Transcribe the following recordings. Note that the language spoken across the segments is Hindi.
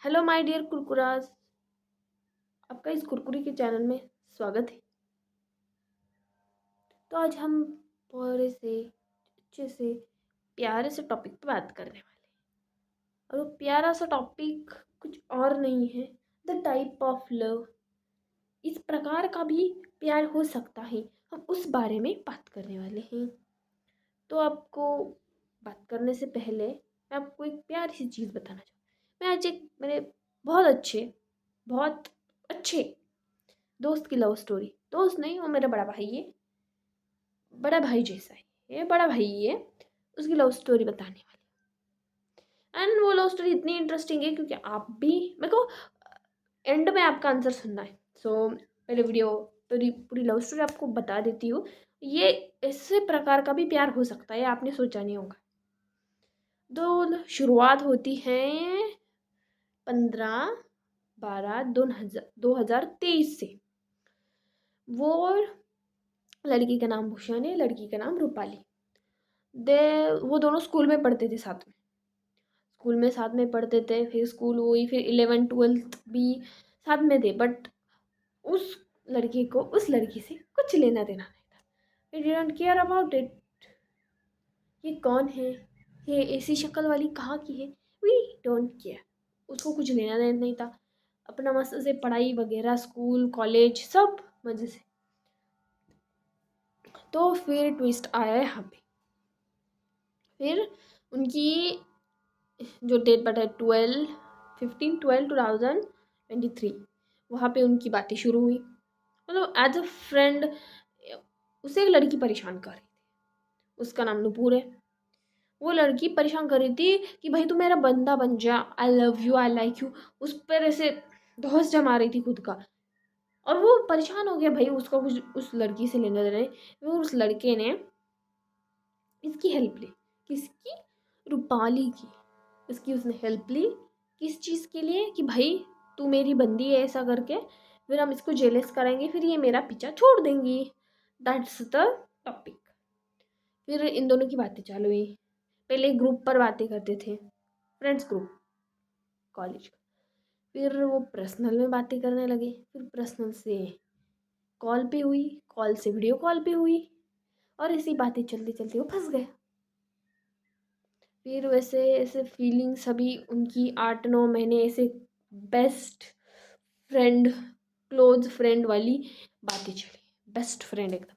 Hello my dear कुरकुरास। आपका इस कुरकुरी के चैनल में स्वागत है। तो आज हम थोड़े से अच्छे से प्यारे से टॉपिक पे बात करने वाले हैं। और वो प्यारा सा टॉपिक कुछ और नहीं है, द टाइप ऑफ लव। इस प्रकार का भी प्यार हो सकता है, हम उस बारे में बात करने वाले हैं। तो आपको बात करने से पहले मैं आपको एक प्यारी सी चीज़ बताना चाहूँ। मैं आज एक मेरे बहुत अच्छे दोस्त की लव स्टोरी, दोस्त नहीं, वो मेरा बड़ा भाई है, बड़ा भाई जैसा है, ये बड़ा भाई है, उसकी लव स्टोरी बताने वाली। एंड वो लव स्टोरी इतनी इंटरेस्टिंग है क्योंकि आप भी, मेरे को एंड में आपका आंसर सुनना है। सो पहले वीडियो पूरी पूरी लव स्टोरी आपको बता देती हूँ। ये ऐसे प्रकार का भी प्यार हो सकता है, आपने सोचा नहीं होगा। तो शुरुआत होती है 15/12/2023 से। वो लड़की का नाम भूषण है, लड़की का नाम रूपाली। दे वो दोनों स्कूल में पढ़ते थे साथ में, स्कूल में साथ में पढ़ते थे, फिर स्कूल हुई, फिर 11th 12th भी साथ में थे। बट उस लड़की को उस लड़की से कुछ लेना देना नहीं था। We didn't care about it. ये कौन है, ये ऐसी शक्ल वाली कहाँ की है, वी डोंट केयर। उसको कुछ लेना देना नहीं था, अपना मस्त से पढ़ाई वगैरह, स्कूल कॉलेज सब मज़े से। तो फिर ट्विस्ट आया है यहाँ पे। फिर उनकी जो डेट बट है 12/15/12/2023, वहाँ पे उनकी बातें शुरू हुई। मतलब एज अ फ्रेंड उसे एक लड़की परेशान कर रही थी, उसका नाम नूपुर है। वो लड़की परेशान कर रही थी कि भाई तू मेरा बंदा बन जा, I love you, I like you. उस पर ऐसे धौंस जमा रही थी खुद का, और वो परेशान हो गया भाई, उसका कुछ उस लड़की से लेने देने। वो उस लड़के ने इसकी हेल्प ली, किसकी, रूपाली की। इसकी उसने हेल्प ली, किस चीज़ के लिए, कि भाई तू मेरी बंदी है ऐसा करके, फिर हम इसको जेलस करेंगे, फिर ये मेरा पीछा छोड़ देंगी। That's the topic. फिर इन दोनों की बातें चालू हुई। पहले ग्रुप पर बातें करते थे, फ्रेंड्स ग्रुप कॉलेज का। फिर वो पर्सनल में बातें करने लगे, फिर पर्सनल से कॉल पे हुई, कॉल से वीडियो कॉल पे हुई, और ऐसी बातें चलते चलते वो फंस गए। फिर वैसे ऐसे फीलिंग सभी उनकी 8 9 महीने ऐसे बेस्ट फ्रेंड, क्लोज फ्रेंड वाली बातें चली, बेस्ट फ्रेंड एकदम।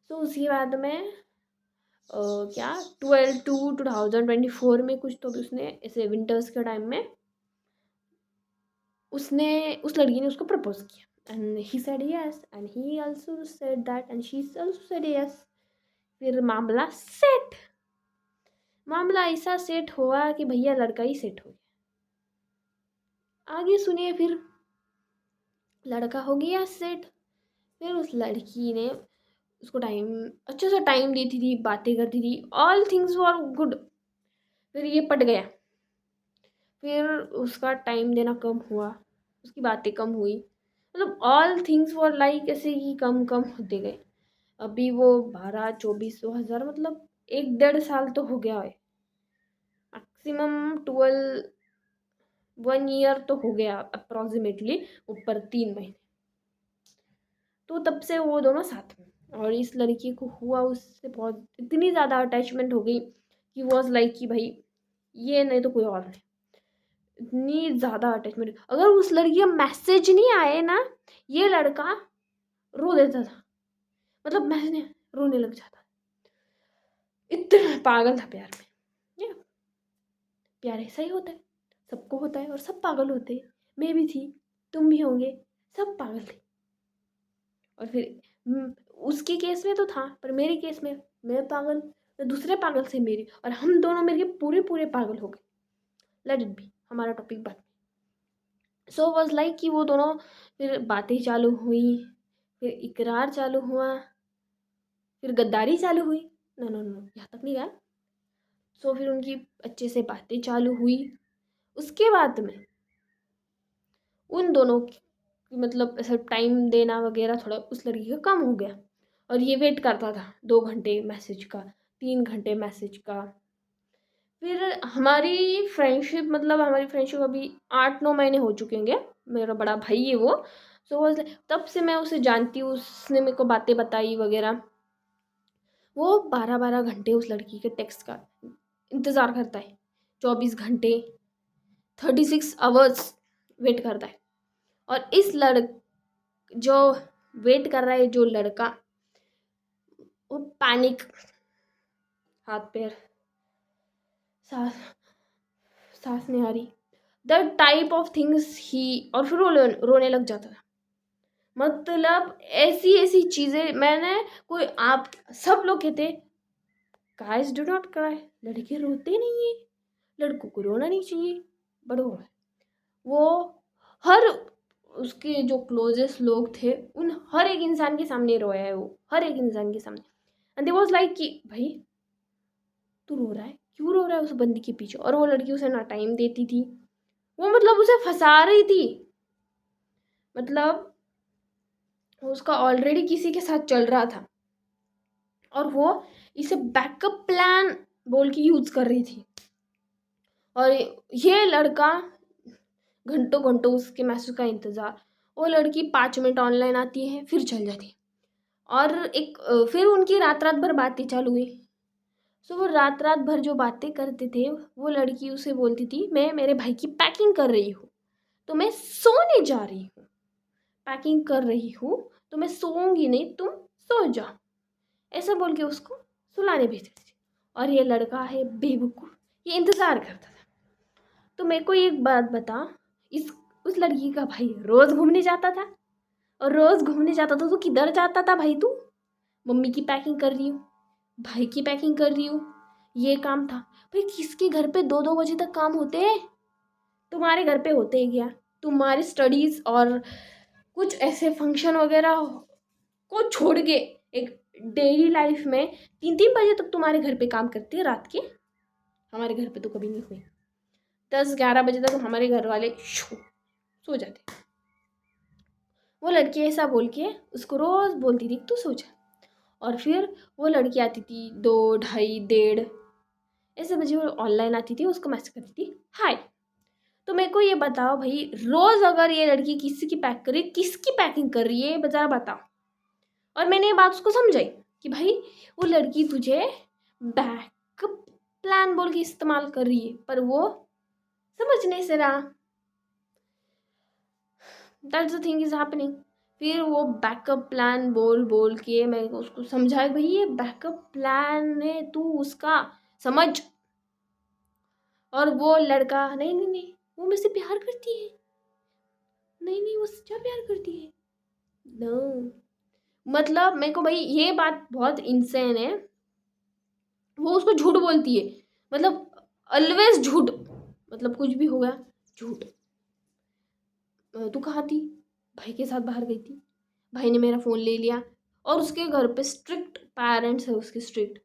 तो उसके बाद में क्या 12/2/2024 में कुछ, तो भी उसने ऐसे विंटर्स के टाइम में उसने उस लड़की ने उसको प्रपोज किया, and he said yes, and he also said that, and she also said yes. फिर मामला ऐसा सेट हुआ कि भैया लड़का ही सेट हो गया। आगे सुनिए। फिर लड़का हो गया सेट। फिर उस लड़की ने उसको टाइम, अच्छे से टाइम देती थी, बातें करती थी, ऑल थिंग्स वर गुड। फिर ये पट गया। फिर उसका टाइम देना कम हुआ, उसकी बातें कम हुई, मतलब ऑल थिंग्स वर लाइक ऐसे ही कम कम होते गए। अभी वो 12 24 2000, मतलब 1 1.5 साल तो हो गया है, मैक्सिमम 1 ईयर तो हो गया अप्रॉक्सीमेटली, ऊपर 3 महीने। तो तब से वो दोनों साथ में, और इस लड़की को हुआ उससे बहुत इतनी ज़्यादा अटैचमेंट हो गई कि वॉज लाइक कि भाई ये नहीं तो कोई और नहीं। इतनी ज़्यादा अटैचमेंट, अगर उस लड़की का मैसेज नहीं आए ना, ये लड़का रो देता था, मतलब मैंने रोने लग जाता, इतना पागल था प्यार में। ये प्यार ऐसा ही होता है, सबको होता है, और सब पागल होते हैं। मैं भी थी, तुम भी होंगे, सब पागल थे। और फिर उसके केस में तो था, पर मेरे केस में मैं पागल, तो दूसरे पागल से मेरी, और हम दोनों मिलके पूरे पूरे पागल हो गए। लेट इट बी, हमारा टॉपिक बात। सो वॉज लाइक कि वो दोनों, फिर बातें चालू हुई, फिर इकरार चालू हुआ, फिर गद्दारी चालू हुई। नो नो नो, यहाँ तक नहीं गया। सो फिर उनकी अच्छे से बातें चालू हुई। उसके बाद में उन दोनों की, मतलब ऐसा टाइम देना वगैरह थोड़ा उस लड़की का कम हो गया, और ये वेट करता था 2 घंटे मैसेज का, 3 घंटे मैसेज का। फिर हमारी फ्रेंडशिप अभी 8-9 महीने हो चुके होंगे। मेरा बड़ा भाई है वो। सो वो तब से मैं उसे जानती हूँ, उसने मेरे को बातें बताई वगैरह। वो 12-12 घंटे उस लड़की के टेक्स्ट का इंतज़ार करता है, 24 घंटे, 36 आवर्स वेट करता है। और जो वेट कर रहा है जो लड़का, वो पैनिक, हाथ पैर, सांस सांस नहीं आ रही, द टाइप ऑफ थिंग्स ही, और फिर वो रोने लग जाता था। मतलब ऐसी ऐसी चीज़ें मैंने, कोई आप सब लोग कहते गाइस डू नॉट क्राई, लड़के रोते नहीं है, लड़कों को रोना नहीं चाहिए, बट वो हर उसके जो क्लोजेस्ट लोग थे उन हर एक इंसान के सामने रोया है, वो हर एक इंसान के सामने। एंड दे वाज लाइक कि भाई तू रो रहा है, क्यों रो रहा है उस बंदी के पीछे। और वो लड़की उसे ना टाइम देती थी, वो मतलब उसे फंसा रही थी। मतलब उसका ऑलरेडी किसी के साथ चल रहा था और वो इसे बैकअप प्लान बोल के यूज कर रही थी। और ये लड़का घंटों घंटों उसके मैसेज का इंतज़ार। वो लड़की 5 मिनट ऑनलाइन आती है फिर चल जाती है। और फिर उनकी रात रात भर बातें चालू हुई। सो वो रात रात भर जो बातें करते थे, वो लड़की उसे बोलती थी मैं मेरे भाई की पैकिंग कर रही हूँ तो मैं सोने जा रही हूँ, पैकिंग कर रही हूँ तो मैं सोऊंगी नहीं, तुम सो जाओ, ऐसा बोल के उसको सुलाने भेजती थी। और ये लड़का है बेवकूफ़, ये इंतज़ार करता था। तो मेरे को एक बात बता, इस उस लड़की का भाई रोज़ घूमने जाता था, और रोज़ घूमने जाता था तो किधर जाता था भाई तू? मम्मी की पैकिंग कर रही हूँ, भाई की पैकिंग कर रही हूँ, ये काम था। भाई किसके घर पे 2-2 बजे तक काम होते हैं? तुम्हारे घर पे होते हैं क्या? तुम्हारी स्टडीज़ और कुछ ऐसे फंक्शन वगैरह को छोड़ के एक डेली लाइफ में 3-3 बजे तक तुम्हारे घर पे काम करते हैं रात के। हमारे घर पे तो कभी नहीं हुई। 10-11 बजे तक हमारे घर वाले सो जाते। वो लड़की ऐसा बोल के उसको रोज़ बोलती थी तू सो जा। और फिर वो लड़की आती थी 2, ढाई, 1:30 ऐसे बजे, वो ऑनलाइन आती थी, उसको मैसेज करती थी हाय। तो मेरे को ये बताओ भाई, रोज़ अगर ये लड़की किसी की पैक कर रही, किसकी पैकिंग कर रही है जरा बताओ। और मैंने ये बात उसको समझाई कि भाई वो लड़की तुझे बैकअप प्लान बोल के इस्तेमाल कर रही है, पर वो समझ नहीं से रहा। That's the thing is happening. फिर वो बैकअप प्लान बोल बोल के मैं उसको समझाया भाई ये बैकअप प्लान है, तू उसका समझ। और वो लड़का नहीं नहीं नहीं, वो मुझसे प्यार करती है, नहीं नहीं वो सच्चा प्यार करती है, नो। मतलब मेरे को भाई ये बात बहुत इंसेन है, वो उसको झूठ बोलती है, मतलब ऑलवेज झूठ, मतलब कुछ भी हो गया झूठ। तू कहाँ थी? भाई के साथ बाहर गई थी, भाई ने मेरा फ़ोन ले लिया। और उसके घर पे स्ट्रिक्ट पेरेंट्स है उसके, स्ट्रिक्ट।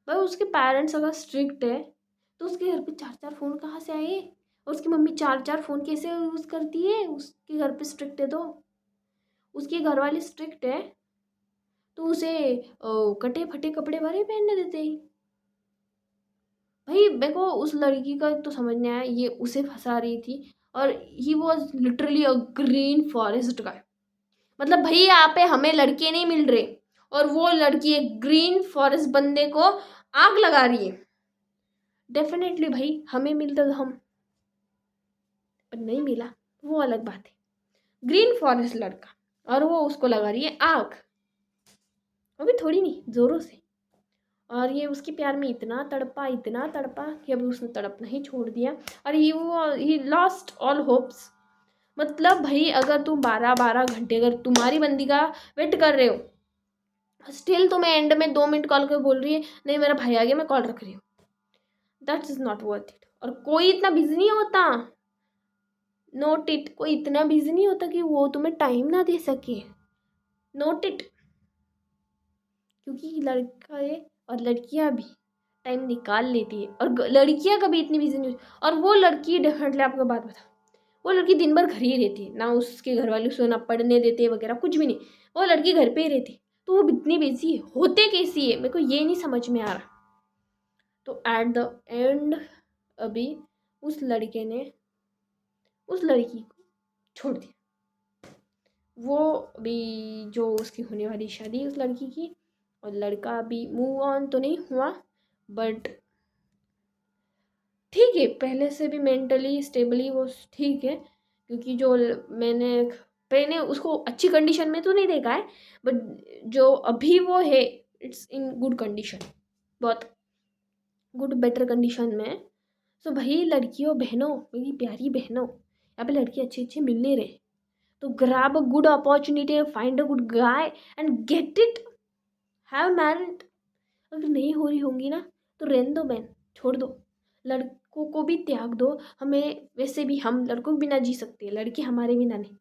भाई उसके पेरेंट्स अगर स्ट्रिक्ट है तो उसके घर पे 4-4 फ़ोन कहाँ से आए? और उसकी मम्मी 4-4 फ़ोन कैसे यूज़ करती है? उसके घर पे स्ट्रिक्ट है तो उसके घर वाले स्ट्रिक्ट है तो उसे कटे फटे कपड़े भरे पहनने देते हैं। भाई मेरे को उस लड़की का तो समझ नहीं आया, ये उसे फंसा रही थी। और he was literally a green forest guy. मतलब भाई यहाँ पे हमें लड़के नहीं मिल रहे और वो लड़की एक ग्रीन फॉरेस्ट बंदे को आग लगा रही है। डेफिनेटली भाई हमें मिलता तो हम, पर नहीं मिला, वो अलग बात है। ग्रीन फॉरेस्ट लड़का और वो उसको लगा रही है आग, अभी थोड़ी नहीं जोरों से। और ये उसके प्यार में इतना तड़पा कि अभी उसने तड़पना ही छोड़ दिया। और ही लॉस्ट ऑल होप्स। मतलब भाई अगर तुम 12-12 घंटे अगर तुम्हारी बंदी का वेट कर रहे हो, स्टिल तुम्हें एंड में 2 मिनट कॉल कर बोल रही है नहीं मेरा भाई आ गया मैं कॉल रख रही हूँ, that's is not worth it. और कोई इतना बिजी नहीं होता, नोट इट, कोई इतना बिजी नहीं होता कि वो तुम्हें टाइम ना दे सके, नोट इट। क्योंकि लड़का है और लड़कियां भी टाइम निकाल लेती है, और लड़कियां कभी इतनी बिजी नहीं होती। और वो लड़की डेफिनेटली आपको बात बता, वो लड़की दिन भर घर ही रहती है ना, उसके घर वाले उसे ना पढ़ने देते वगैरह कुछ भी नहीं, वो लड़की घर पे ही रहती। तो वो इतनी बिजी होते कैसी है मेरे को ये नहीं समझ में आ रहा। तो एट द एंड अभी उस लड़के ने उस लड़की को छोड़ दिया। वो अभी जो उसकी होने वाली शादी उस लड़की की, और लड़का अभी मूव ऑन तो नहीं हुआ, बट ठीक है, पहले से भी मेंटली स्टेबली वो ठीक है, क्योंकि जो मैंने उसको अच्छी कंडीशन में तो नहीं देखा है, बट जो अभी वो है इट्स इन गुड कंडीशन, बहुत गुड बेटर कंडीशन में है। सो भाई लड़कियों बहनों, मेरी प्यारी बहनों, यहाँ पे लड़की अच्छे अच्छे मिल नहीं रहे, तो grab a good opportunity, find a good guy and get it, have married. अगर नहीं हो रही होंगी ना तो रहने दो बहन, छोड़ दो, लड़कों को भी त्याग दो। हमें वैसे भी हम लड़कों बिना जी सकते हैं, लड़के हमारे बिना नहीं।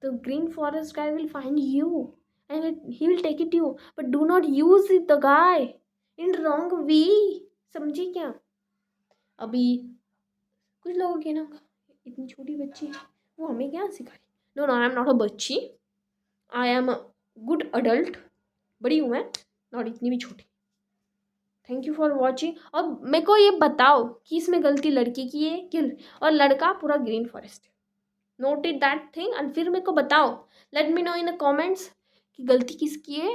तो green forest guy will find you and he will take it you, but do not use it the guy in wrong way, समझे क्या? अभी कुछ लोगों के ना, इतनी छोटी बच्ची है, वो हमें क्या सिखाए? No no, I am not a बच्ची, I am a good adult, बड़ी हूँ मैं, नॉट इतनी भी छोटी। Thank you for watching. और मेरे को ये बताओ कि इसमें गलती लड़की की है कि, और लड़का पूरा green forest, note it that thing, and फिर मेरे को बताओ, let me know in the comments कि गलती किसकी है।